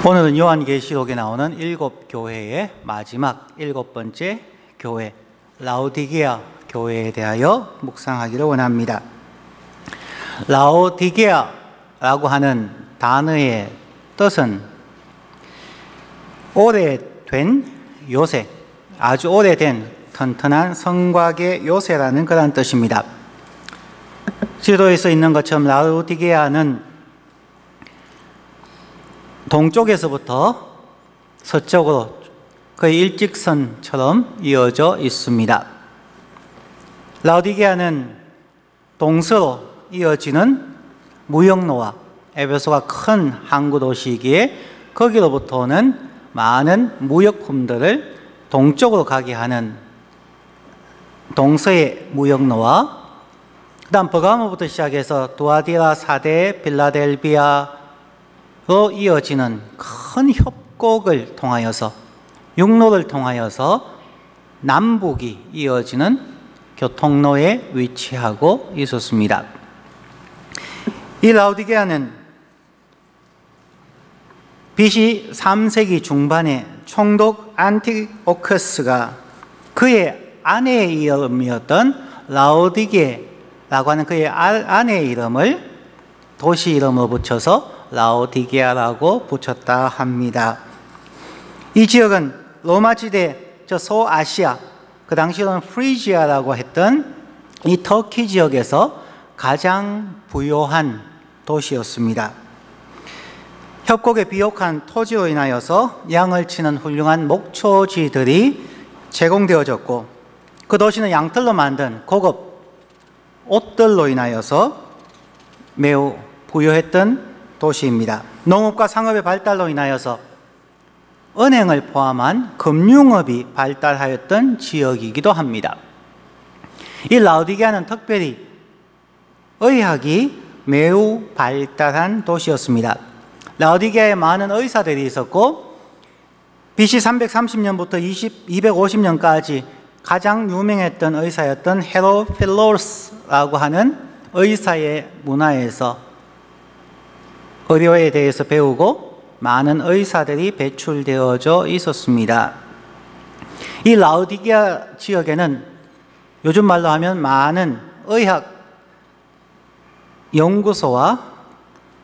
오늘은 요한계시록에 나오는 7교회의 마지막 7번째 교회 라오디게아 교회에 대하여 묵상하기를 원합니다. 라오디게아라고 하는 단어의 뜻은 오래된 요새, 아주 오래된 튼튼한 성곽의 요새라는 그런 뜻입니다. 지도에서 있는 것처럼 라오디게아는 동쪽에서부터 서쪽으로 거의 일직선처럼 이어져 있습니다. 라오디게아는 동서로 이어지는 무역로와 에베소가 큰 항구 도시이기에 거기로부터는 많은 무역품들을 동쪽으로 가게 하는 동서의 무역로와 그 다음 버가모부터 시작해서 두아디라, 사데, 빌라델비아로 이어지는 큰 협곡을 통하여서 육로를 통하여서 남북이 이어지는 교통로에 위치하고 있었습니다. 이 라오디게아는 BC 3세기 중반에 총독 안티오커스가 그의 아내의 이름이었던 라오디게라고 하는 그의 아내의 이름을 도시 이름으로 붙여서 라오디게아라고 붙였다 합니다. 이 지역은 로마 지대 소아시아, 그 당시로는 프리지아라고 했던 이 터키 지역에서 가장 부유한 도시였습니다. 협곡의 비옥한 토지로 인하여서 양을 치는 훌륭한 목초지들이 제공되어졌고 그 도시는 양털로 만든 고급 옷들로 인하여서 매우 부유했던 도시입니다. 농업과 상업의 발달로 인하여서 은행을 포함한 금융업이 발달하였던 지역이기도 합니다. 이 라오디게아는 특별히 의학이 매우 발달한 도시였습니다. 라오디게아에 많은 의사들이 있었고 BC 330년부터 250년까지 가장 유명했던 의사였던 헤로필로스라고 하는 의사의 문화에서 의료에 대해서 배우고 많은 의사들이 배출되어져 있었습니다. 이 라오디게아 지역에는 요즘 말로 하면 많은 의학 연구소와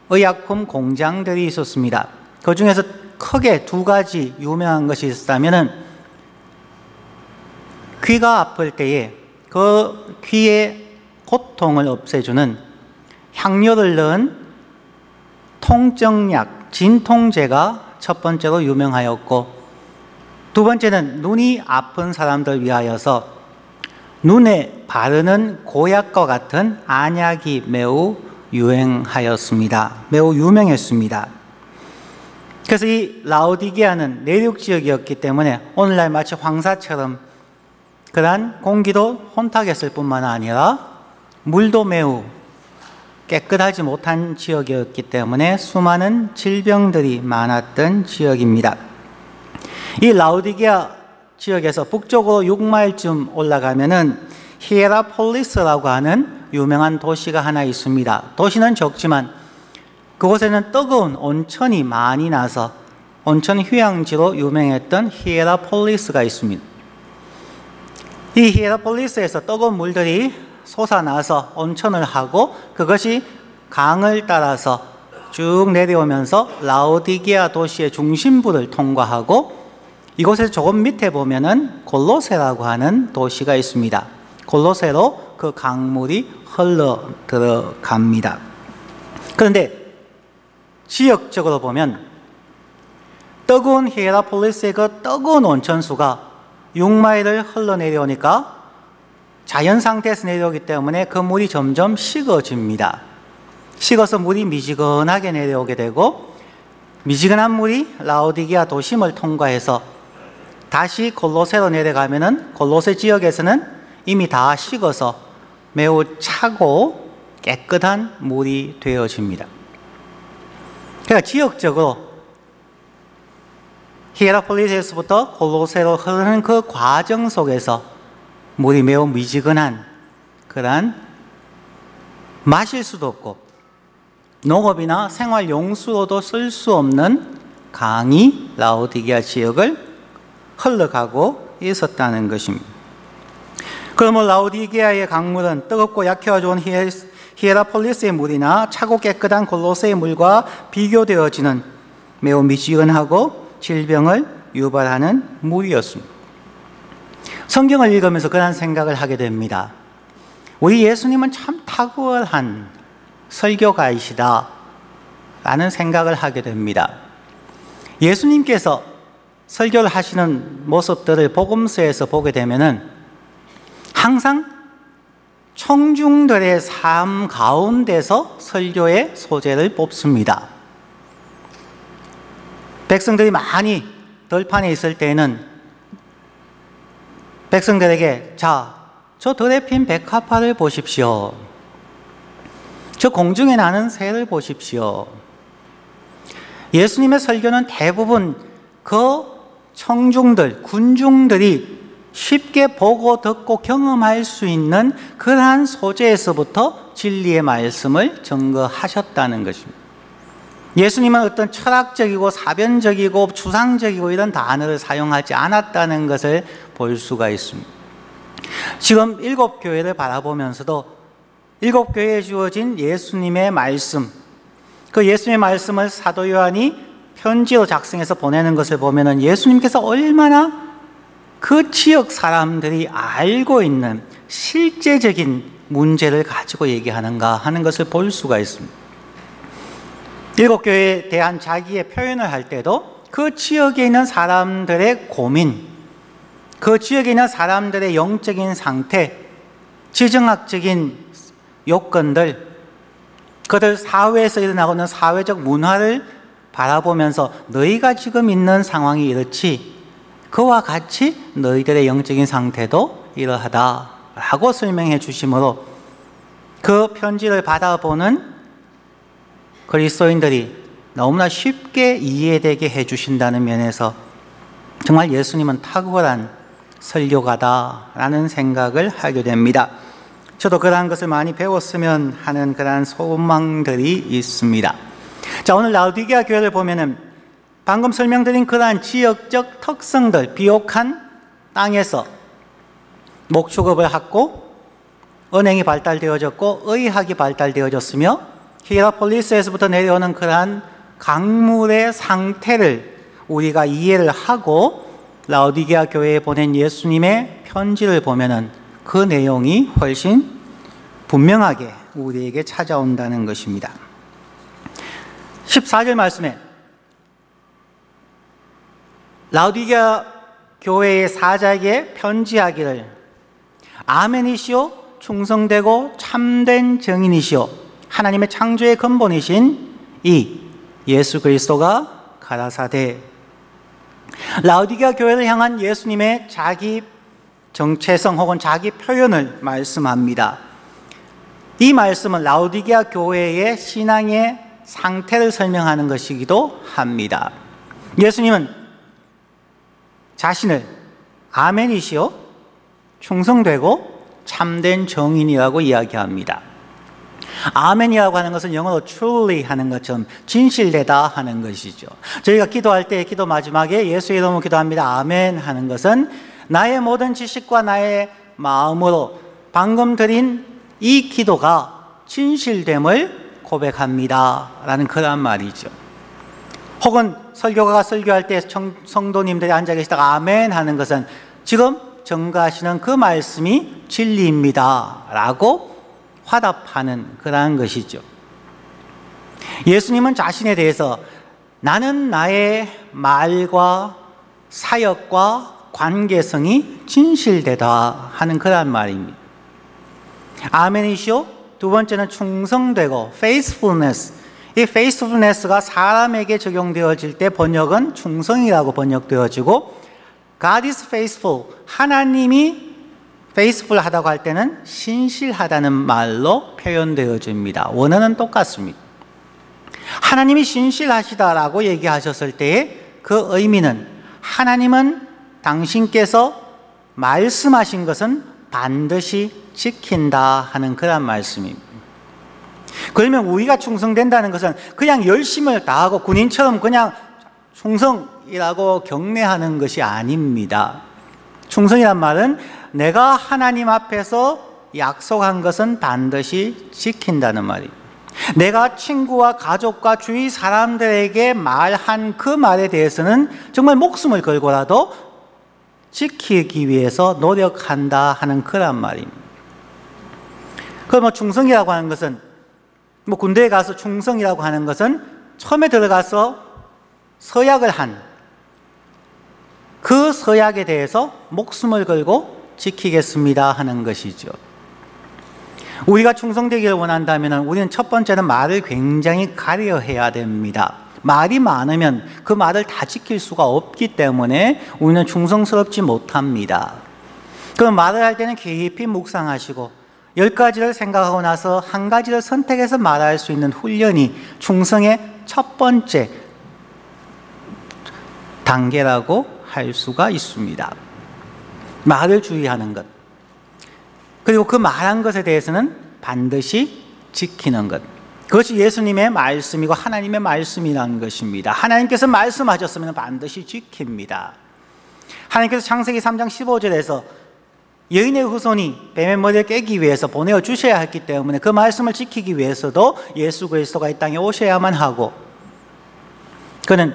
의약품 공장들이 있었습니다. 그 중에서 크게 두 가지 유명한 것이 있었다면 귀가 아플 때에 그 귀의 고통을 없애주는 향료를 넣은 통증약, 진통제가 첫 번째로 유명하였고 두 번째는 눈이 아픈 사람들 위하여서 눈에 바르는 고약과 같은 안약이 매우 유행하였습니다. 매우 유명했습니다. 그래서 이 라오디게아는 내륙 지역이었기 때문에 오늘날 마치 황사처럼 그러한 공기도 혼탁했을 뿐만 아니라 물도 매우 깨끗하지 못한 지역이었기 때문에 수많은 질병들이 많았던 지역입니다. 이 라오디게아 지역에서 북쪽으로 6마일쯤 올라가면은 히에라폴리스라고 하는 유명한 도시가 하나 있습니다. 도시는 적지만 그곳에는 뜨거운 온천이 많이 나서 온천 휴양지로 유명했던 히에라폴리스가 있습니다. 이 히에라폴리스에서 뜨거운 물들이 솟아나서 온천을 하고 그것이 강을 따라서 쭉 내려오면서 라오디게아 도시의 중심부를 통과하고 이곳에서 조금 밑에 보면은 골로세라고 하는 도시가 있습니다. 골로세로 그 강물이 흘러 들어갑니다. 그런데 지역적으로 보면 뜨거운 히에라폴리스의 그 뜨거운 온천수가 6마일을 흘러내려오니까 자연 상태에서 내려오기 때문에 그 물이 점점 식어집니다. 식어서 물이 미지근하게 내려오게 되고 미지근한 물이 라오디게아 도심을 통과해서 다시 골로세로 내려가면은 골로세 지역에서는 이미 다 식어서 매우 차고 깨끗한 물이 되어집니다. 그러니까 지역적으로 히에라폴리스에서부터 골로세로 흐르는 그 과정 속에서 물이 매우 미지근한 그러한 마실 수도 없고 농업이나 생활 용수로도 쓸 수 없는 강이 라오디게아 지역을 흘러가고 있었다는 것입니다. 그러므로 라오디게아의 강물은 뜨겁고 약해와 좋은 히에라폴리스의 물이나 차고 깨끗한 골로새의 물과 비교되어지는 매우 미지근하고 질병을 유발하는 물이었습니다. 성경을 읽으면서 그런 생각을 하게 됩니다. 우리 예수님은 참 탁월한 설교가이시다 라는 생각을 하게 됩니다. 예수님께서 설교를 하시는 모습들을 복음서에서 보게 되면은 항상 청중들의 삶 가운데서 설교의 소재를 뽑습니다. 백성들이 많이 들판에 있을 때에는 백성들에게 자, 저 들에 핀 백합화를 보십시오. 저 공중에 나는 새를 보십시오. 예수님의 설교는 대부분 그 청중들, 군중들이 쉽게 보고 듣고 경험할 수 있는 그러한 소재에서부터 진리의 말씀을 증거하셨다는 것입니다. 예수님은 어떤 철학적이고 사변적이고 추상적이고 이런 단어를 사용하지 않았다는 것을 볼 수가 있습니다. 지금 7교회를 바라보면서도 7교회에 주어진 예수님의 말씀, 그 예수님의 말씀을 사도 요한이 편지로 작성해서 보내는 것을 보면은 예수님께서 얼마나 그 지역 사람들이 알고 있는 실제적인 문제를 가지고 얘기하는가 하는 것을 볼 수가 있습니다. 7교회에 대한 자기의 표현을 할 때도 그 지역에 있는 사람들의 고민, 그 지역에 있는 사람들의 영적인 상태, 지정학적인 요건들, 그들 사회에서 일어나고 있는 사회적 문화를 바라보면서 너희가 지금 있는 상황이 이렇지 그와 같이 너희들의 영적인 상태도 이러하다라고 설명해 주심으로 그 편지를 받아보는 그리스도인들이 너무나 쉽게 이해되게 해주신다는 면에서 정말 예수님은 탁월한 설교가다라는 생각을 하게 됩니다. 저도 그러한 것을 많이 배웠으면 하는 그러한 소망들이 있습니다. 자, 오늘 라오디게아 교회를 보면은 방금 설명드린 그러한 지역적 특성들, 비옥한 땅에서 목축업을 하고 은행이 발달되어졌고 의학이 발달되어졌으며 히에라폴리스에서부터 내려오는 그러한 강물의 상태를 우리가 이해를 하고 라오디게아 교회에 보낸 예수님의 편지를 보면은 그 내용이 훨씬 분명하게 우리에게 찾아온다는 것입니다. 14절 말씀에 라오디게아 교회의 사자에게 편지하기를 아멘이시오 충성되고 참된 증인이시오 하나님의 창조의 근본이신 이 예수 그리스도가 가라사대. 라오디게아 교회를 향한 예수님의 자기 정체성 혹은 자기 표현을 말씀합니다. 이 말씀은 라오디게아 교회의 신앙의 상태를 설명하는 것이기도 합니다. 예수님은 자신을 아멘이시오 충성되고 참된 정인이라고 이야기합니다. 아멘이라고 하는 것은 영어로 truly 하는 것처럼 진실되다 하는 것이죠. 저희가 기도할 때 기도 마지막에 예수의 이름으로 기도합니다 아멘 하는 것은 나의 모든 지식과 나의 마음으로 방금 드린 이 기도가 진실됨을 고백합니다 라는 그런 말이죠. 혹은 설교가가 설교할 때 성도님들이 앉아 계시다가 아멘 하는 것은 지금 전가하시는 그 말씀이 진리입니다 라고 화답하는 그러한 것이죠. 예수님은 자신에 대해서 나는 나의 말과 사역과 관계성이 진실되다 하는 그러한 말입니다. 아멘이시오. 두 번째는 충성되고 faithfulness. 이 faithfulness가 사람에게 적용되어질 때 번역은 충성이라고 번역되어지고 God is faithful. 하나님이 faithful 하다고 할 때는 신실하다는 말로 표현되어집니다. 원어는 똑같습니다. 하나님이 신실하시다라고 얘기하셨을 때의 그 의미는 하나님은 당신께서 말씀하신 것은 반드시 지킨다 하는 그런 말씀입니다. 그러면 우리가 충성된다는 것은 그냥 열심을 다하고 군인처럼 그냥 충성이라고 경례하는 것이 아닙니다. 충성이란 말은 내가 하나님 앞에서 약속한 것은 반드시 지킨다는 말입니다. 내가 친구와 가족과 주위 사람들에게 말한 그 말에 대해서는 정말 목숨을 걸고라도 지키기 위해서 노력한다 하는 그런 말입니다. 그럼 충성이라고 하는 것은 군대에 가서 충성이라고 하는 것은 처음에 들어가서 서약을 한 그 서약에 대해서 목숨을 걸고 지키겠습니다 하는 것이죠. 우리가 충성되기를 원한다면 우리는 첫 번째는 말을 굉장히 가려해야 됩니다. 말이 많으면 그 말을 다 지킬 수가 없기 때문에 우리는 충성스럽지 못합니다. 그럼 말을 할 때는 깊이 묵상하시고 10가지를 생각하고 나서 한 가지를 선택해서 말할 수 있는 훈련이 충성의 첫 번째 단계라고 할 수가 있습니다. 말을 주의하는 것, 그리고 그 말한 것에 대해서는 반드시 지키는 것, 그것이 예수님의 말씀이고 하나님의 말씀이라는 것입니다. 하나님께서 말씀하셨으면 반드시 지킵니다. 하나님께서 창세기 3장 15절에서 여인의 후손이 뱀의 머리를 깨기 위해서 보내어 주셔야 했기 때문에 그 말씀을 지키기 위해서도 예수 그리스도가 이 땅에 오셔야만 하고, 그는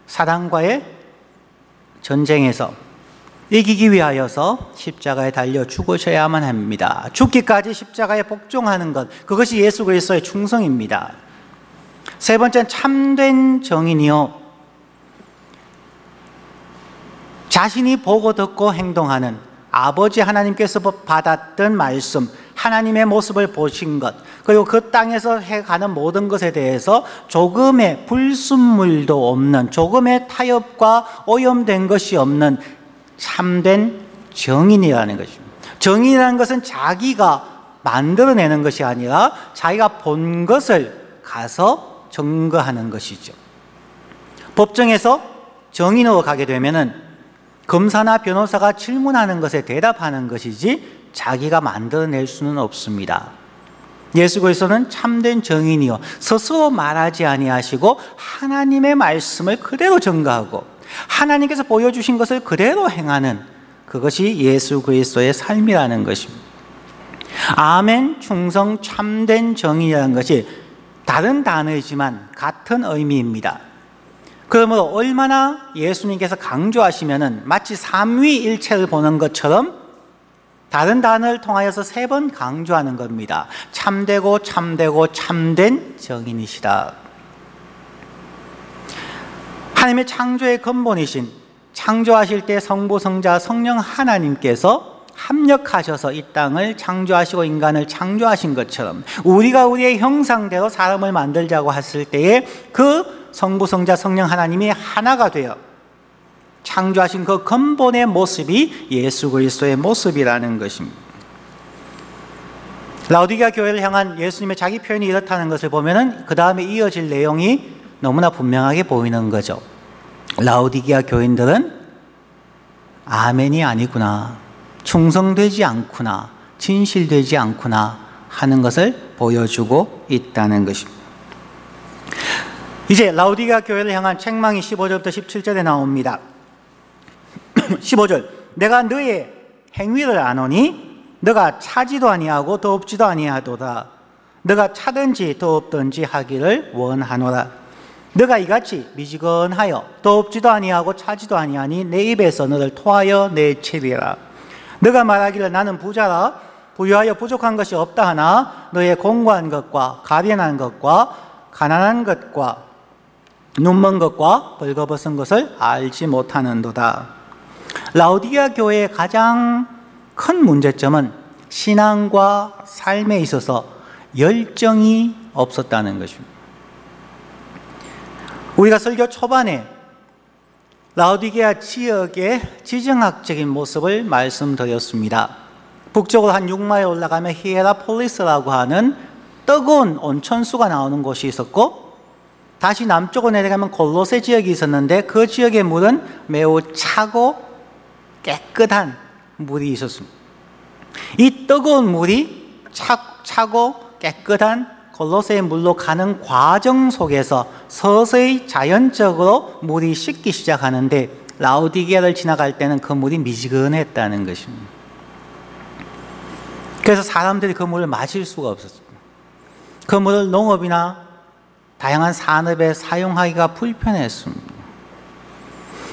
사단과의 전쟁에서 이기기 위하여서 십자가에 달려 죽으셔야만 합니다. 죽기까지 십자가에 복종하는 것, 그것이 예수 그리스도의 충성입니다. 세 번째는 참된 정인이요, 자신이 보고 듣고 행동하는 아버지 하나님께서 받았던 말씀, 하나님의 모습을 보신 것, 그리고 그 땅에서 해가는 모든 것에 대해서 조금의 불순물도 없는, 조금의 타협과 오염된 것이 없는 참된 정인이라는 것입니다. 정인이라는 것은 자기가 만들어내는 것이 아니라 자기가 본 것을 가서 증거하는 것이죠. 법정에서 정인으로 가게 되면은 검사나 변호사가 질문하는 것에 대답하는 것이지 자기가 만들어낼 수는 없습니다. 예수 그리스도는 참된 정인이요, 스스로 말하지 아니하시고 하나님의 말씀을 그대로 증거하고 하나님께서 보여주신 것을 그대로 행하는, 그것이 예수 그리스도의 삶이라는 것입니다. 아멘, 충성, 참된 정인이라는 것이 다른 단어이지만 같은 의미입니다. 그러므로 얼마나 예수님께서 강조하시면은 마치 삼위일체를 보는 것처럼 다른 단어를 통하여서 3번 강조하는 겁니다. 참되고 참되고 참된 정인이시다. 하나님의 창조의 근본이신, 창조하실 때 성부, 성자, 성령 하나님께서 합력하셔서 이 땅을 창조하시고 인간을 창조하신 것처럼 우리가 우리의 형상대로 사람을 만들자고 했을 때에 그 성부, 성자, 성령 하나님이 하나가 되어 창조하신 그 근본의 모습이 예수 그리스도의 모습이라는 것입니다. 라오디게아 교회를 향한 예수님의 자기 표현이 이렇다는 것을 보면은 그 다음에 이어질 내용이 너무나 분명하게 보이는 거죠. 라오디게아 교인들은 아멘이 아니구나, 충성되지 않구나, 진실되지 않구나 하는 것을 보여주고 있다는 것입니다. 이제 라오디게아 교회를 향한 책망이 15절부터 17절에 나옵니다. 15절, 내가 너의 행위를 아노니 너가 차지도 아니하고 더 없지도 아니하도다. 너가 차든지 더 없든지 하기를 원하노라. 너가 이같이 미지근하여 더 없지도 아니하고 차지도 아니하니 내 입에서 너를 토하여 내치리라. 너가 말하기를 나는 부자라, 부유하여 부족한 것이 없다 하나 너의 공고한 것과 가련한 것과 가난한 것과 눈먼 것과 벌거벗은 것을 알지 못하는도다. 라오디게아 교회의 가장 큰 문제점은 신앙과 삶에 있어서 열정이 없었다는 것입니다. 우리가 설교 초반에 라오디게아 지역의 지정학적인 모습을 말씀드렸습니다. 북쪽으로 한 6마일 올라가면 히에라폴리스라고 하는 뜨거운 온천수가 나오는 곳이 있었고, 다시 남쪽으로 내려가면 골로새 지역이 있었는데 그 지역의 물은 매우 차고 깨끗한 물이 있었습니다. 이 뜨거운 물이 차고 깨끗한 골로새의 물로 가는 과정 속에서 서서히 자연적으로 물이 식기 시작하는데 라오디게아를 지나갈 때는 그 물이 미지근했다는 것입니다. 그래서 사람들이 그 물을 마실 수가 없었습니다. 그 물을 농업이나 다양한 산업에 사용하기가 불편했습니다.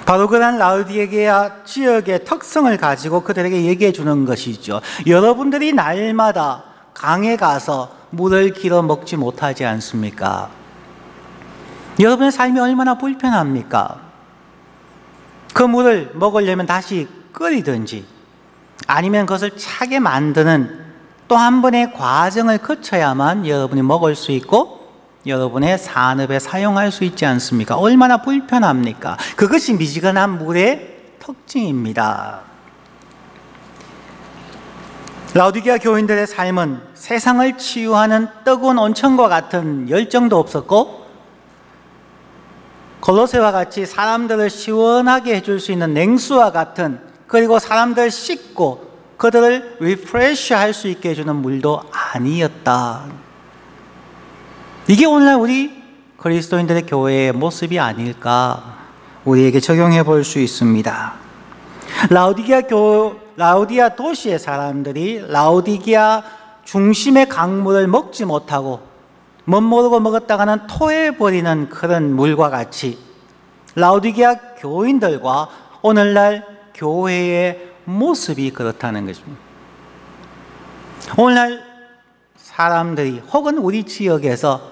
바로 그런 라오디게아 지역의 특성을 가지고 그들에게 얘기해 주는 것이죠. 여러분들이 날마다 강에 가서 물을 길어 먹지 못하지 않습니까? 여러분의 삶이 얼마나 불편합니까? 그 물을 먹으려면 다시 끓이든지 아니면 그것을 차게 만드는 또 한 번의 과정을 거쳐야만 여러분이 먹을 수 있고 여러분의 산업에 사용할 수 있지 않습니까? 얼마나 불편합니까? 그것이 미지근한 물의 특징입니다. 라오디게아 교인들의 삶은 세상을 치유하는 뜨거운 온천과 같은 열정도 없었고 골로새와 같이 사람들을 시원하게 해줄 수 있는 냉수와 같은 그리고 사람들을 씻고 그들을 리프레시 할 수 있게 해주는 물도 아니었다. 이게 오늘날 우리 그리스도인들의 교회의 모습이 아닐까 우리에게 적용해 볼 수 있습니다. 라오디게아 도시의 사람들이 라오디게아 중심의 강물을 먹지 못하고 멋모르고 먹었다가는 토해버리는 그런 물과 같이 라오디게아 교인들과 오늘날 교회의 모습이 그렇다는 것입니다. 오늘날 사람들이 혹은 우리 지역에서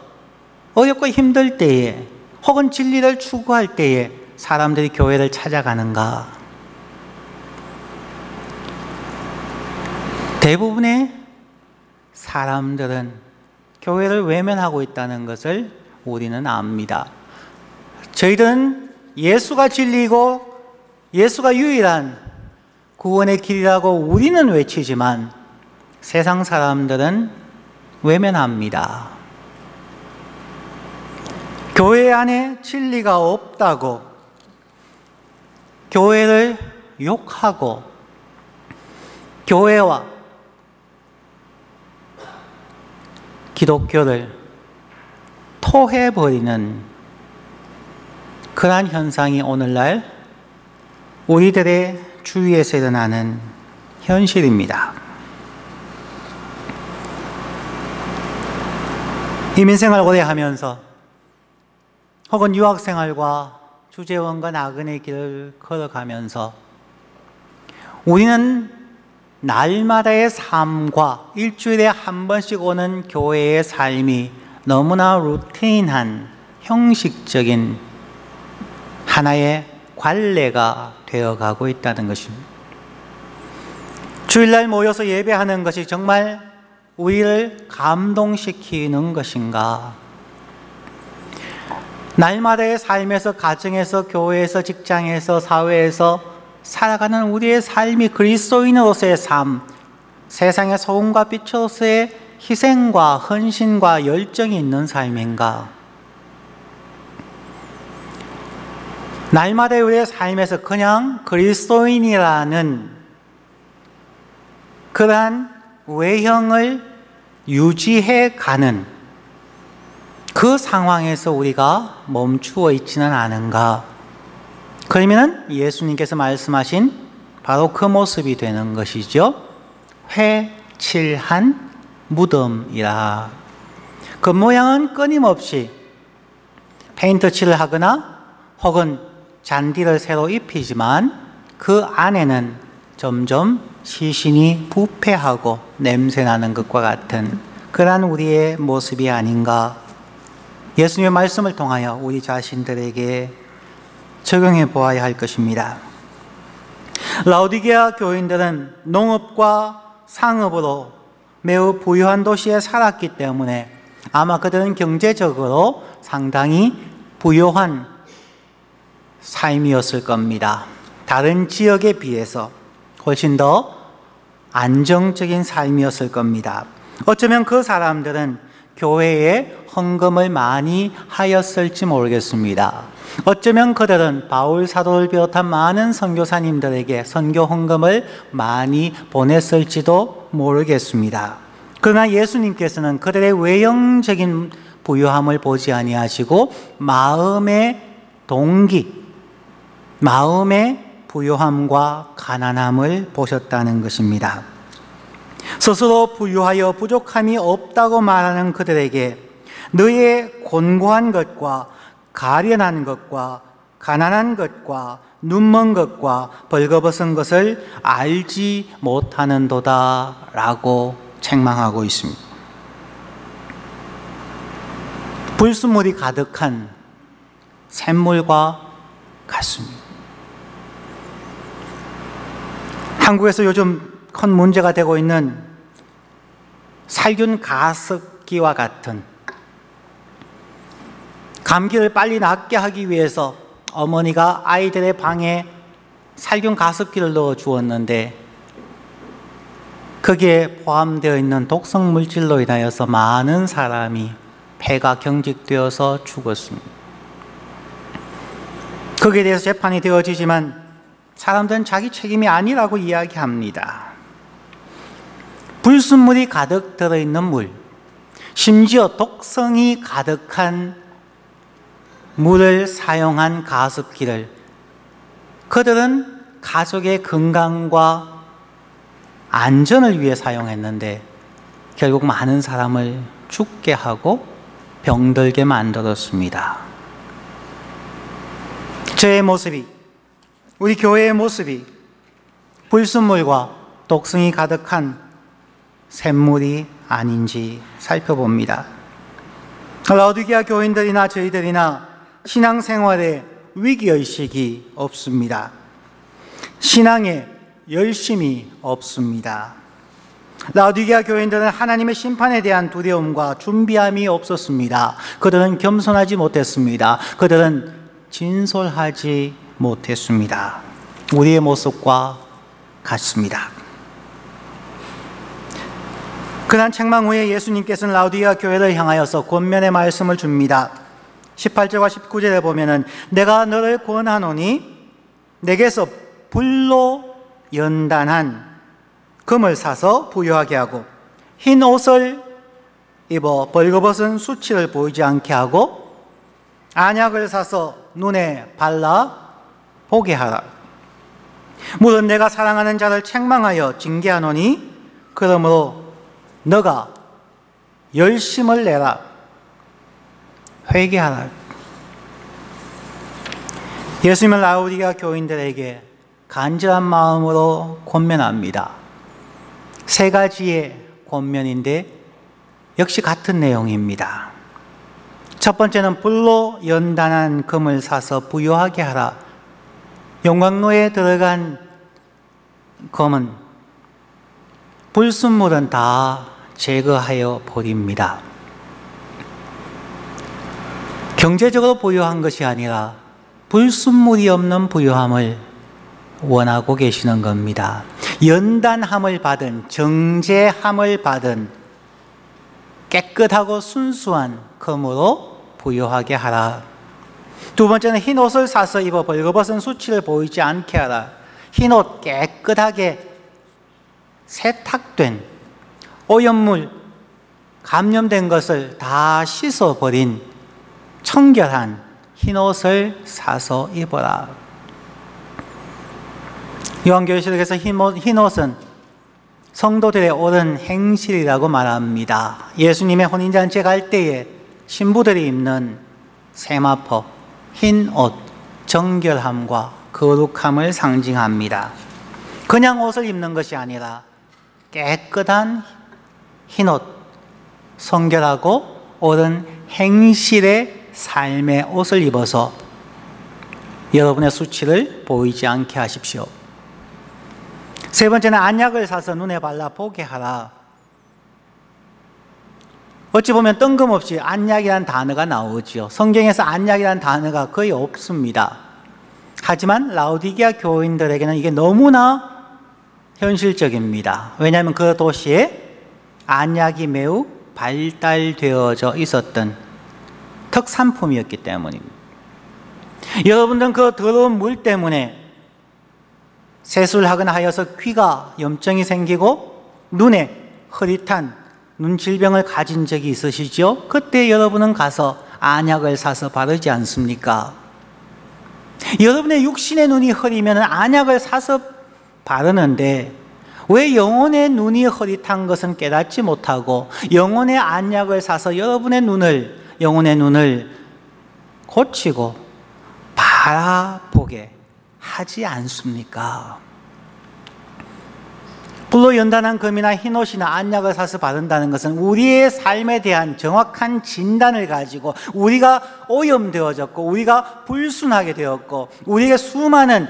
어렵고 힘들 때에 혹은 진리를 추구할 때에 사람들이 교회를 찾아가는가? 대부분의 사람들은 교회를 외면하고 있다는 것을 우리는 압니다. 저희들은 예수가 진리고 예수가 유일한 구원의 길이라고 우리는 외치지만 세상 사람들은 외면합니다. 교회 안에 진리가 없다고 교회를 욕하고 교회와 기독교를 토해버리는 그러한 현상이 오늘날 우리들의 주위에서 일어나는 현실입니다. 이민생활 오래 하면서 혹은 유학생활과 주재원과 나그네 길을 걸어가면서 우리는 날마다의 삶과 일주일에 한 번씩 오는 교회의 삶이 너무나 루틴한 형식적인 하나의 관례가 되어가고 있다는 것입니다. 주일날 모여서 예배하는 것이 정말 우리를 감동시키는 것인가? 날마다의 삶에서, 가정에서, 교회에서, 직장에서, 사회에서 살아가는 우리의 삶이 그리스도인으로서의 삶, 세상의 소금과 빛으로서의 희생과 헌신과 열정이 있는 삶인가? 날마다의 우리의 삶에서 그냥 그리스도인이라는 그러한 외형을 유지해 가는 그 상황에서 우리가 멈추어 있지는 않은가? 그러면 예수님께서 말씀하신 바로 그 모습이 되는 것이죠. 회칠한 무덤이라. 그 모양은 끊임없이 페인트 칠을 하거나 혹은 잔디를 새로 입히지만 그 안에는 점점 시신이 부패하고 냄새나는 것과 같은 그러한 우리의 모습이 아닌가. 예수님의 말씀을 통하여 우리 자신들에게 적용해 보아야 할 것입니다. 라오디게아 교인들은 농업과 상업으로 매우 부유한 도시에 살았기 때문에 아마 그들은 경제적으로 상당히 부유한 삶이었을 겁니다. 다른 지역에 비해서 훨씬 더 안정적인 삶이었을 겁니다. 어쩌면 그 사람들은 교회에 헌금을 많이 하였을지 모르겠습니다. 어쩌면 그들은 바울 사도를 비롯한 많은 선교사님들에게 선교 헌금을 많이 보냈을지도 모르겠습니다. 그러나 예수님께서는 그들의 외형적인 부유함을 보지 아니하시고 마음의 동기, 마음의 부유함과 가난함을 보셨다는 것입니다. 스스로 부유하여 부족함이 없다고 말하는 그들에게 너의 곤고한 것과 가련한 것과 가난한 것과 눈먼 것과 벌거벗은 것을 알지 못하는도다 라고 책망하고 있습니다. 불순물이 가득한 샘물과 같습니다. 한국에서 요즘 큰 문제가 되고 있는 살균 가습기와 같은, 감기를 빨리 낫게 하기 위해서 어머니가 아이들의 방에 살균 가습기를 넣어 주었는데 거기에 포함되어 있는 독성 물질로 인하여서 많은 사람이 폐가 경직되어서 죽었습니다. 거기에 대해서 재판이 되어지지만 사람들은 자기 책임이 아니라고 이야기합니다. 불순물이 가득 들어있는 물, 심지어 독성이 가득한 물을 사용한 가습기를 그들은 가족의 건강과 안전을 위해 사용했는데 결국 많은 사람을 죽게 하고 병들게 만들었습니다. 저의 모습이, 우리 교회의 모습이 불순물과 독성이 가득한 샘물이 아닌지 살펴봅니다. 라오디게아 교인들이나 저희들이나 신앙생활에 위기의식이 없습니다. 신앙에 열심이 없습니다. 라오디게아 교인들은 하나님의 심판에 대한 두려움과 준비함이 없었습니다. 그들은 겸손하지 못했습니다. 그들은 진솔하지 못했습니다. 우리의 모습과 같습니다. 그날 책망 후에 예수님께서는 라오디게아 교회를 향하여서 권면의 말씀을 줍니다. 18절과 19절에 보면은 내가 너를 권하노니 내게서 불로 연단한 금을 사서 부유하게 하고 흰 옷을 입어 벌거벗은 수치를 보이지 않게 하고 안약을 사서 눈에 발라 보게 하라. 물론 내가 사랑하는 자를 책망하여 징계하노니 그러므로 너가 열심을 내라. 회개하라. 예수님은 라오디게아 교인들에게 간절한 마음으로 권면합니다. 세 가지의 권면인데 역시 같은 내용입니다. 첫 번째는 불로 연단한 금을 사서 부유하게 하라. 용광로에 들어간 금은 불순물은 다 제거하여 버립니다. 경제적으로 부유한 것이 아니라 불순물이 없는 부유함을 원하고 계시는 겁니다. 연단함을 받은, 정죄함을 받은 깨끗하고 순수한 금으로 부유하게 하라. 두 번째는 흰 옷을 사서 입어 벌거벗은 수치를 보이지 않게 하라. 흰 옷 깨끗하게 세탁된 오염물, 감염된 것을 다 씻어버린 청결한 흰 옷을 사서 입어라. 요한계시록에서 흰 옷은 성도들의 옳은 행실이라고 말합니다. 예수님의 혼인잔치에 갈 때에 신부들이 입는 세마포, 흰 옷, 정결함과 거룩함을 상징합니다. 그냥 옷을 입는 것이 아니라 깨끗한 흰 옷, 성결하고 옳은 행실의 삶의 옷을 입어서 여러분의 수치를 보이지 않게 하십시오. 세 번째는 안약을 사서 눈에 발라 보게 하라. 어찌 보면 뜬금없이 안약이라는 단어가 나오죠. 성경에서 안약이라는 단어가 거의 없습니다. 하지만 라오디게아 교인들에게는 이게 너무나 현실적입니다. 왜냐하면 그 도시에 안약이 매우 발달되어져 있었던 특산품이었기 때문입니다. 여러분들은 그 더러운 물 때문에 세수를 하거나 하여서 귀가 염증이 생기고 눈에 흐릿한 눈 질병을 가진 적이 있으시죠? 그때 여러분은 가서 안약을 사서 바르지 않습니까? 여러분의 육신의 눈이 흐리면 안약을 사서 바르는데 왜 영혼의 눈이 흐릿한 것은 깨닫지 못하고 영혼의 안약을 사서 여러분의 영혼의 눈을 고치고 바라보게 하지 않습니까? 불로 연단한 금이나 흰옷이나 안약을 사서 바른다는 것은 우리의 삶에 대한 정확한 진단을 가지고 우리가 오염되어졌고 우리가 불순하게 되었고 우리에게 수많은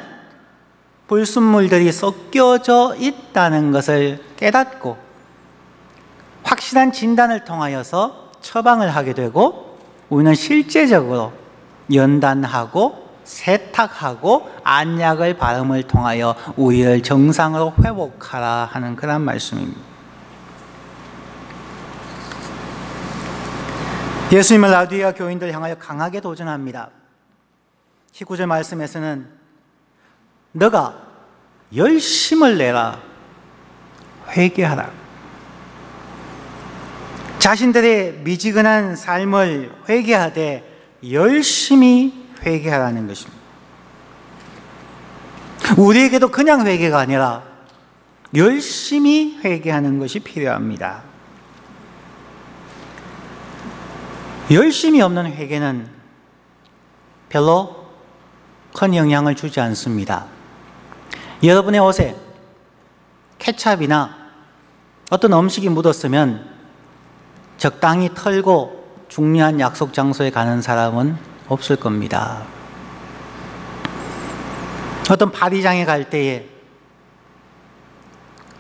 불순물들이 섞여져 있다는 것을 깨닫고 확실한 진단을 통하여서 처방을 하게 되고 우리는 실제적으로 연단하고 세탁하고 안약을 바름을 통하여 우리를 정상으로 회복하라 하는 그런 말씀입니다. 예수님은 라우디게아 교인들을 향하여 강하게 도전합니다. 19절 말씀에서는 너가 열심을 내라, 회개하라. 자신들의 미지근한 삶을 회개하되 열심히 회개하라는 것입니다. 우리에게도 그냥 회개가 아니라 열심히 회개하는 것이 필요합니다. 열심이 없는 회개는 별로 큰 영향을 주지 않습니다. 여러분의 옷에 케찹이나 어떤 음식이 묻었으면 적당히 털고 중요한 약속 장소에 가는 사람은 없을 겁니다. 어떤 파리장에 갈 때에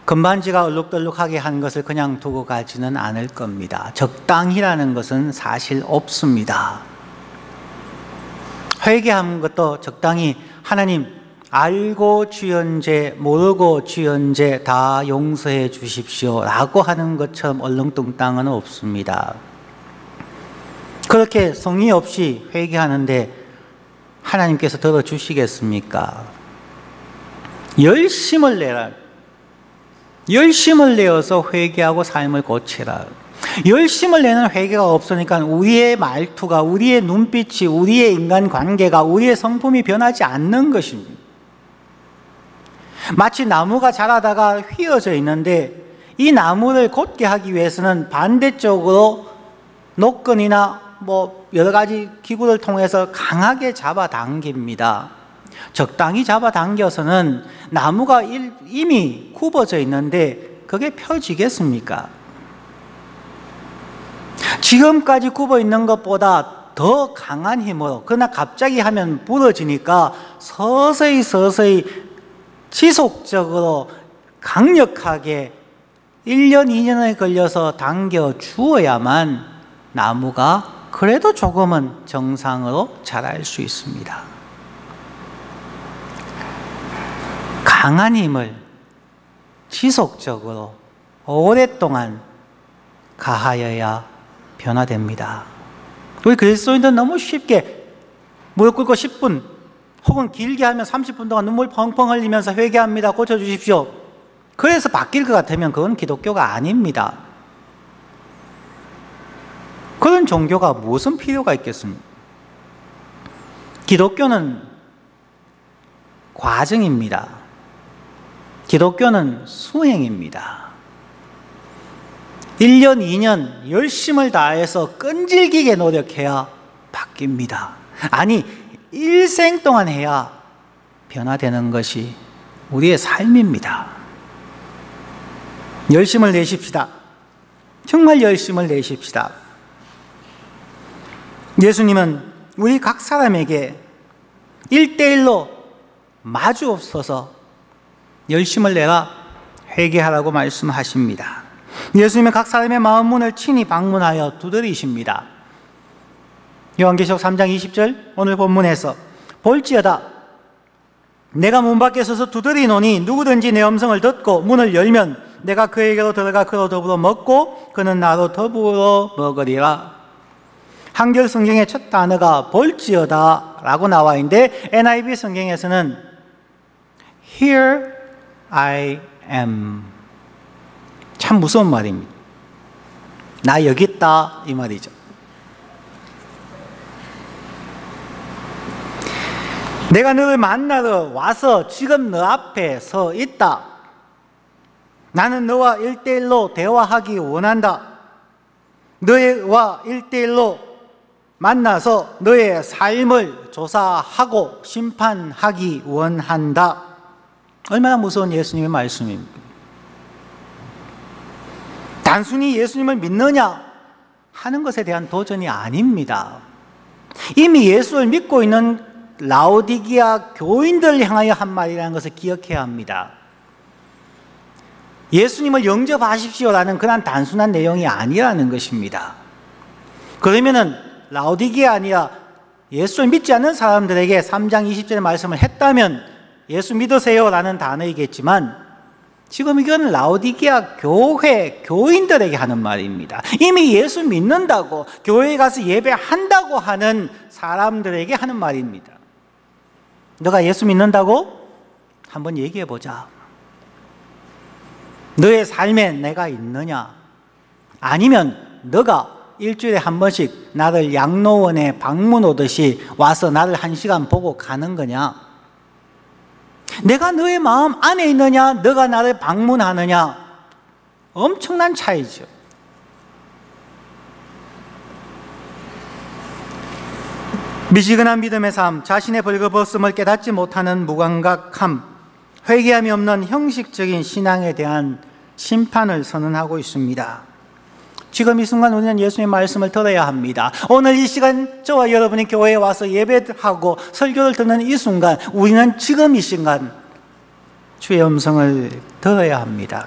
금반지가 얼룩덜룩하게 한 것을 그냥 두고 가지는 않을 겁니다. 적당히라는 것은 사실 없습니다. 회개한 것도 적당히 하나님 알고 주연죄 모르고 주연죄 다 용서해 주십시오 라고 하는 것처럼 얼렁뚱땅은 없습니다. 그렇게 성의 없이 회개하는데 하나님께서 들어주시겠습니까? 열심을 내라. 열심을 내어서 회개하고 삶을 고치라. 열심을 내는 회개가 없으니까 우리의 말투가, 우리의 눈빛이, 우리의 인간관계가, 우리의 성품이 변하지 않는 것입니다. 마치 나무가 자라다가 휘어져 있는데 이 나무를 곧게 하기 위해서는 반대쪽으로 노끈이나 여러 가지 기구를 통해서 강하게 잡아당깁니다. 적당히 잡아당겨서는 나무가 이미 굽어져 있는데 그게 펴지겠습니까? 지금까지 굽어 있는 것보다 더 강한 힘으로, 그러나 갑자기 하면 부러지니까 서서히 지속적으로 강력하게 1년, 2년에 걸려서 당겨 주어야만 나무가 그래도 조금은 정상으로 자랄 수 있습니다. 강한 힘을 지속적으로 오랫동안 가하여야 변화됩니다. 우리 그리스도인들은 너무 쉽게 무릎 꿇고 10분 혹은 길게 하면 30분 동안 눈물 펑펑 흘리면서 회개합니다. 고쳐주십시오. 그래서 바뀔 것 같으면 그건 기독교가 아닙니다. 그런 종교가 무슨 필요가 있겠습니까? 기독교는 과정입니다. 기독교는 수행입니다. 1년, 2년 열심을 다해서 끈질기게 노력해야 바뀝니다. 아니, 일생 동안 해야 변화되는 것이 우리의 삶입니다. 열심을 내십시다. 정말 열심을 내십시다. 예수님은 우리 각 사람에게 1대1로 마주 없어서 열심을 내라 회개하라고 말씀하십니다. 예수님은 각 사람의 마음 문을 친히 방문하여 두드리십니다. 요한계시록 3장 20절 오늘 본문에서 볼지어다 내가 문 밖에 서서 두드리노니 누구든지 내 음성을 듣고 문을 열면 내가 그에게로 들어가 그로 더불어 먹고 그는 나로 더불어 먹으리라. 한글 성경의 첫 단어가 볼지어다 라고 나와 있는데 NIV 성경에서는 Here I am. 참 무서운 말입니다. 나 여기 있다 이 말이죠. 내가 너를 만나러 와서 지금 너 앞에 서 있다. 나는 너와 1대1로 대화하기 원한다. 너와 1대1로 만나서 너의 삶을 조사하고 심판하기 원한다. 얼마나 무서운 예수님의 말씀입니까? 단순히 예수님을 믿느냐 하는 것에 대한 도전이 아닙니다. 이미 예수를 믿고 있는 라오디게아 교인들을 향하여 한 말이라는 것을 기억해야 합니다. 예수님을 영접하십시오라는 그런 단순한 내용이 아니라는 것입니다. 그러면은 라오디게아 아니라 예수를 믿지 않는 사람들에게 3장 20절의 말씀을 했다면 예수 믿으세요라는 단어이겠지만 지금 이건 라오디게아 교회 교인들에게 하는 말입니다. 이미 예수 믿는다고 교회에 가서 예배한다고 하는 사람들에게 하는 말입니다. 너가 예수 믿는다고? 한번 얘기해 보자. 너의 삶에 내가 있느냐? 아니면 너가 일주일에 한 번씩 나를 양로원에 방문 오듯이 와서 나를 1시간 보고 가는 거냐? 내가 너의 마음 안에 있느냐? 너가 나를 방문하느냐? 엄청난 차이죠. 미지근한 믿음의 삶, 자신의 벌거벗음을 깨닫지 못하는 무감각함, 회개함이 없는 형식적인 신앙에 대한 심판을 선언하고 있습니다. 지금 이 순간 우리는 예수님의 말씀을 들어야 합니다. 오늘 이 시간 저와 여러분이 교회에 와서 예배하고 설교를 듣는 이 순간 우리는 지금 이 순간 주의 음성을 들어야 합니다.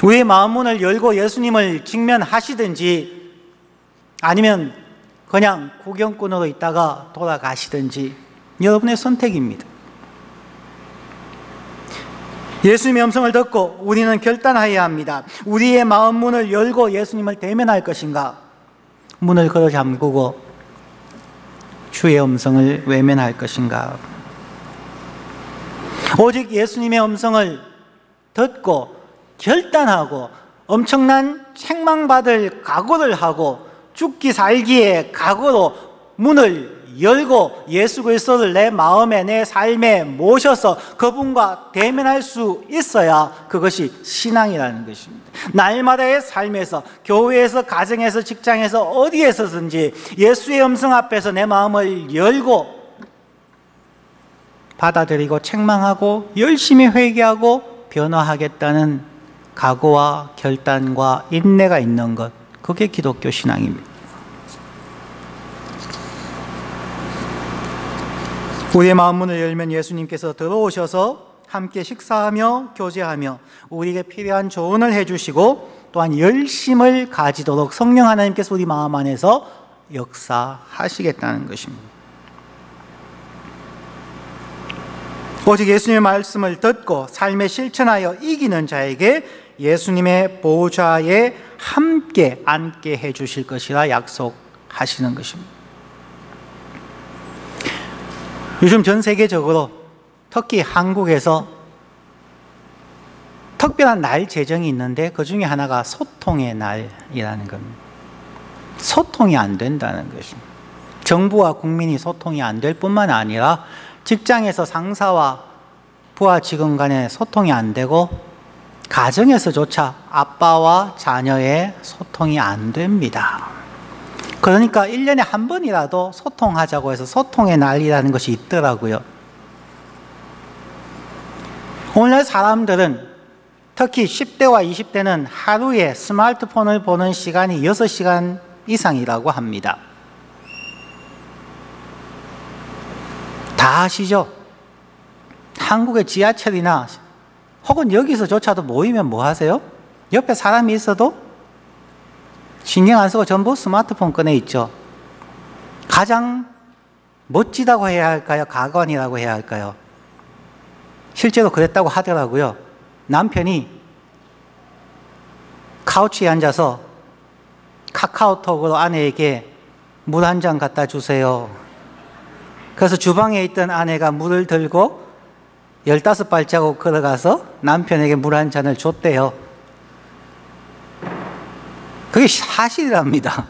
우리의 마음문을 열고 예수님을 직면하시든지 아니면 그냥 구경꾼으로 있다가 돌아가시든지 여러분의 선택입니다. 예수님의 음성을 듣고 우리는 결단해야 합니다. 우리의 마음 문을 열고 예수님을 대면할 것인가? 문을 걸어 잠그고 주의 음성을 외면할 것인가? 오직 예수님의 음성을 듣고 결단하고 엄청난 책망받을 각오를 하고 죽기 살기의 각오로 문을 열고 예수 그리스도를 내 마음에 내 삶에 모셔서 그분과 대면할 수 있어야 그것이 신앙이라는 것입니다. 날마다의 삶에서 교회에서 가정에서 직장에서 어디에서든지 예수의 음성 앞에서 내 마음을 열고 받아들이고 책망하고 열심히 회개하고 변화하겠다는 각오와 결단과 인내가 있는 것, 그게 기독교 신앙입니다. 우리의 마음 문을 열면 예수님께서 들어오셔서 함께 식사하며 교제하며 우리에게 필요한 조언을 해주시고 또한 열심을 가지도록 성령 하나님께서 우리 마음 안에서 역사하시겠다는 것입니다. 오직 예수님의 말씀을 듣고 삶에 실천하여 이기는 자에게 예수님의 보좌에 함께 앉게 해주실 것이라 약속하시는 것입니다. 요즘 전 세계적으로 특히 한국에서 특별한 날 제정이 있는데 그 중에 하나가 소통의 날이라는 겁니다. 소통이 안 된다는 것입니다. 정부와 국민이 소통이 안 될 뿐만 아니라 직장에서 상사와 부하 직원 간에 소통이 안 되고 가정에서조차 아빠와 자녀의 소통이 안 됩니다. 그러니까 1년에 한 번이라도 소통하자고 해서 소통의 날이라는 것이 있더라고요. 오늘날 사람들은 특히 10대와 20대는 하루에 스마트폰을 보는 시간이 6시간 이상이라고 합니다. 다 아시죠? 한국의 지하철이나 혹은 여기서조차도 모이면 뭐 하세요? 옆에 사람이 있어도 신경 안 쓰고 전부 스마트폰 꺼내 있죠. 가장 멋지다고 해야 할까요? 가관이라고 해야 할까요? 실제로 그랬다고 하더라고요. 남편이 카우치에 앉아서 카카오톡으로 아내에게 물 한 잔 갖다 주세요. 그래서 주방에 있던 아내가 물을 들고 15발자국 걸어가서 남편에게 물 한 잔을 줬대요. 그게 사실이랍니다.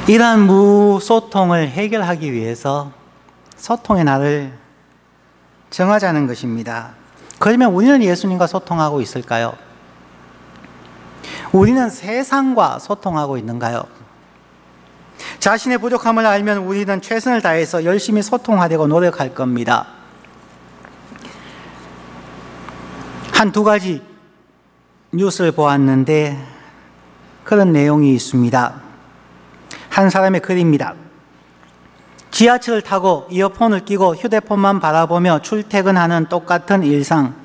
이러한 무소통을 해결하기 위해서 소통의 날을 정하자는 것입니다. 그러면 우리는 예수님과 소통하고 있을까요? 우리는 세상과 소통하고 있는가요? 자신의 부족함을 알면 우리는 최선을 다해서 열심히 소통하려고 노력할 겁니다. 한두 가지 뉴스를 보았는데 그런 내용이 있습니다. 한 사람의 글입니다. 지하철을 타고 이어폰을 끼고 휴대폰만 바라보며 출퇴근하는 똑같은 일상,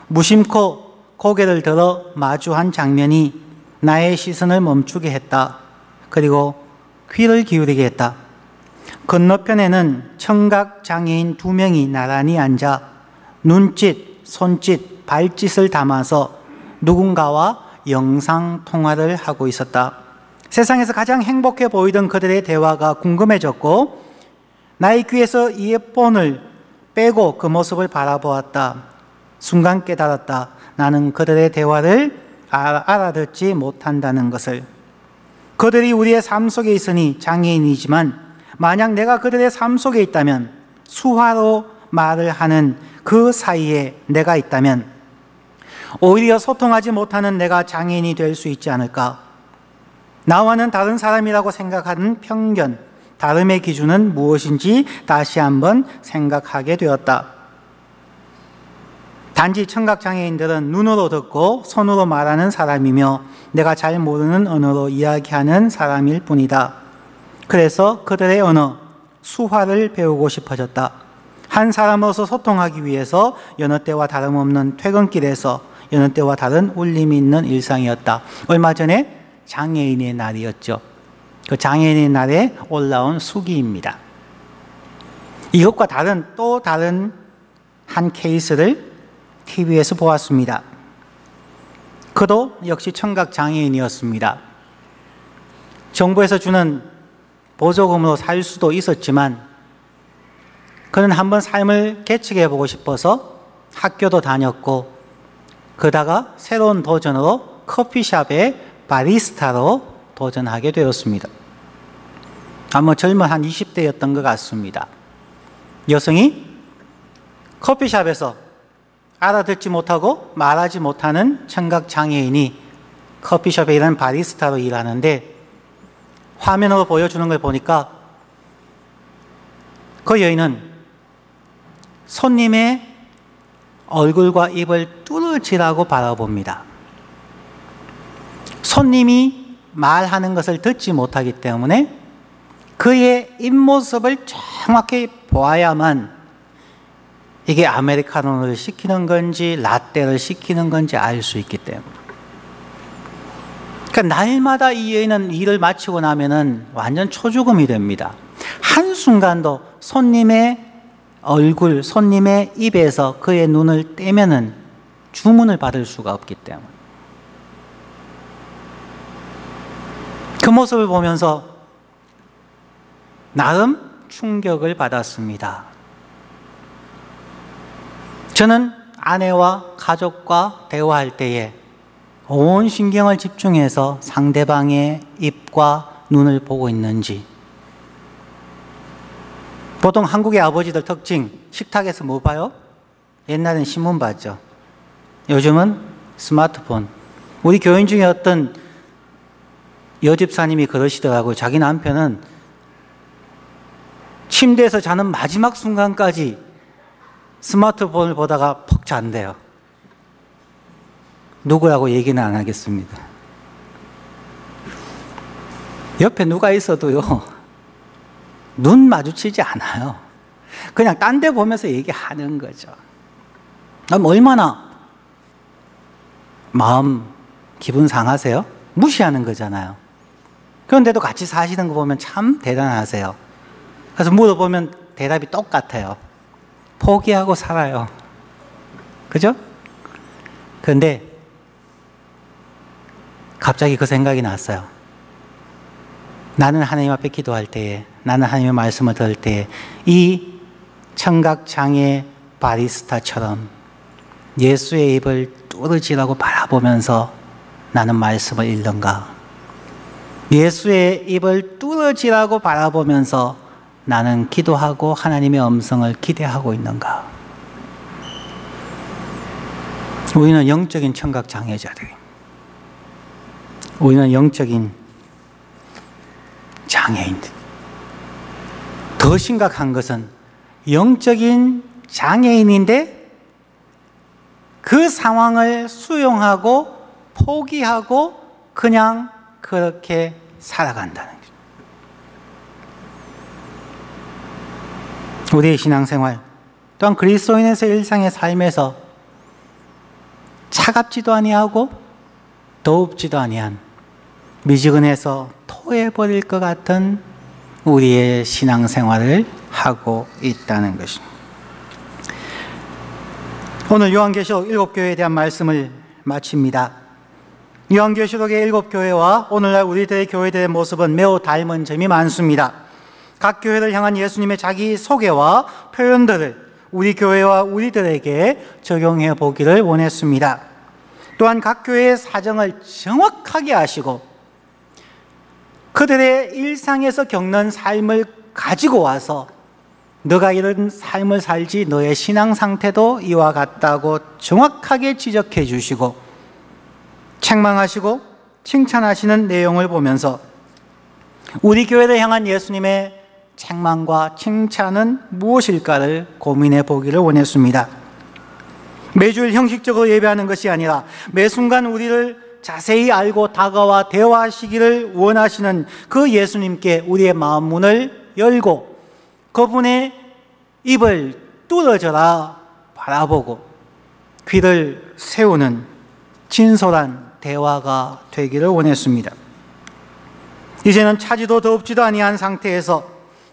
무심코 고개를 들어 마주한 장면이 나의 시선을 멈추게 했다. 그리고 귀를 기울이게 했다. 건너편에는 청각장애인 2명이 나란히 앉아 눈짓, 손짓, 발짓을 담아서 누군가와 영상통화를 하고 있었다. 세상에서 가장 행복해 보이던 그들의 대화가 궁금해졌고 나의 귀에서 이어폰을 빼고 그 모습을 바라보았다. 순간 깨달았다. 나는 그들의 대화를 알아듣지 못한다는 것을. 그들이 우리의 삶 속에 있으니 장애인이지만 만약 내가 그들의 삶 속에 있다면, 수화로 말을 하는 그 사이에 내가 있다면 오히려 소통하지 못하는 내가 장애인이 될 수 있지 않을까? 나와는 다른 사람이라고 생각하는 편견, 다름의 기준은 무엇인지 다시 한번 생각하게 되었다. 단지 청각장애인들은 눈으로 듣고 손으로 말하는 사람이며 내가 잘 모르는 언어로 이야기하는 사람일 뿐이다. 그래서 그들의 언어, 수화를 배우고 싶어졌다. 한 사람으로서 소통하기 위해서 여느 때와 다름없는 퇴근길에서 여느 때와 다른 울림이 있는 일상이었다. 얼마 전에 장애인의 날이었죠. 그 장애인의 날에 올라온 수기입니다. 이것과 또 다른 한 케이스를 TV에서 보았습니다. 그도 역시 청각장애인이었습니다. 정부에서 주는 보조금으로 살 수도 있었지만 그는 한번 삶을 개척해보고 싶어서 학교도 다녔고 그러다가 새로운 도전으로 커피숍에 바리스타로 도전하게 되었습니다. 아마 젊은 한 20대였던 것 같습니다. 여성이 커피숍에서 알아듣지 못하고 말하지 못하는 청각장애인이 커피숍에 일하는 바리스타로 일하는데 화면으로 보여주는 걸 보니까 그 여인은 손님의 얼굴과 입을 뚫을지라고 바라봅니다. 손님이 말하는 것을 듣지 못하기 때문에 그의 입모습을 정확히 보아야만 이게 아메리카노를 시키는 건지 라떼를 시키는 건지 알 수 있기 때문에. 그러니까 날마다 이 여인은 일을 마치고 나면은 완전 초죽음이 됩니다. 한순간도 손님의 얼굴, 손님의 입에서 그의 눈을 떼면은 주문을 받을 수가 없기 때문에. 그 모습을 보면서 나름 충격을 받았습니다. 저는 아내와 가족과 대화할 때에 온 신경을 집중해서 상대방의 입과 눈을 보고 있는지. 보통 한국의 아버지들 특징, 식탁에서 뭐 봐요? 옛날엔 신문 봤죠. 요즘은 스마트폰. 우리 교인 중에 어떤 여집사님이 그러시더라고요. 자기 남편은 침대에서 자는 마지막 순간까지 스마트폰을 보다가 푹 잔대요. 누구라고 얘기는 안 하겠습니다. 옆에 누가 있어도요, 눈 마주치지 않아요. 그냥 딴 데 보면서 얘기하는 거죠. 그럼 얼마나 마음, 기분 상하세요? 무시하는 거잖아요. 그런데도 같이 사시는 거 보면 참 대단하세요. 그래서 물어보면 대답이 똑같아요. 포기하고 살아요. 그죠? 그런데 갑자기 그 생각이 났어요. 나는 하나님 앞에 기도할 때에, 나는 하나님의 말씀을 들을 때에 이 청각장애 바리스타처럼 예수의 입을 뚫으시라고 바라보면서 나는 말씀을 읽는가? 예수의 입을 뚫으시라고 바라보면서 나는 기도하고 하나님의 음성을 기대하고 있는가? 우리는 영적인 청각 장애자들입니다. 우리는 영적인 장애인들. 더 심각한 것은 영적인 장애인인데 그 상황을 수용하고 포기하고 그냥 그렇게 살아간다는 거죠. 우리의 신앙생활 또한 그리스도인에서의 일상의 삶에서 차갑지도 아니하고 더웁지도 아니한 미지근해서 토해버릴 것 같은 우리의 신앙생활을 하고 있다는 것입니다. 오늘 요한계시록 7교회에 대한 말씀을 마칩니다. 요한계시록의 7교회와 오늘날 우리들의 교회들의 모습은 매우 닮은 점이 많습니다. 각 교회를 향한 예수님의 자기 소개와 표현들을 우리 교회와 우리들에게 적용해 보기를 원했습니다. 또한 각 교회의 사정을 정확하게 아시고 그들의 일상에서 겪는 삶을 가지고 와서 너가 이런 삶을 살지 너의 신앙 상태도 이와 같다고 정확하게 지적해 주시고 책망하시고 칭찬하시는 내용을 보면서 우리 교회를 향한 예수님의 책망과 칭찬은 무엇일까를 고민해 보기를 원했습니다. 매주일 형식적으로 예배하는 것이 아니라 매 순간 우리를 자세히 알고 다가와 대화하시기를 원하시는 그 예수님께 우리의 마음 문을 열고 그분의 입을 뚫어져라 바라보고 귀를 세우는 진솔한 대화가 되기를 원했습니다. 이제는 차지도 더웁지도 아니한 상태에서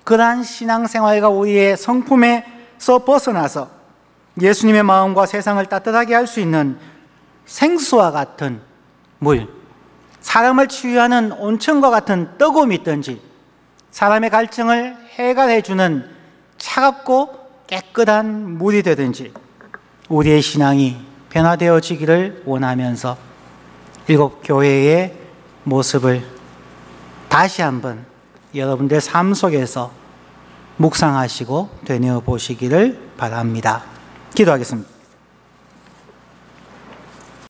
그러한 신앙생활과 우리의 성품에서 벗어나서 예수님의 마음과 세상을 따뜻하게 할 수 있는 생수와 같은 물, 사람을 치유하는 온천과 같은 뜨거움이 있든지 사람의 갈증을 해결해주는 차갑고 깨끗한 물이 되든지 우리의 신앙이 변화되어지기를 원하면서 7교회의 모습을 다시 한번 여러분들의 삶 속에서 묵상하시고 되뇌어 보시기를 바랍니다. 기도하겠습니다.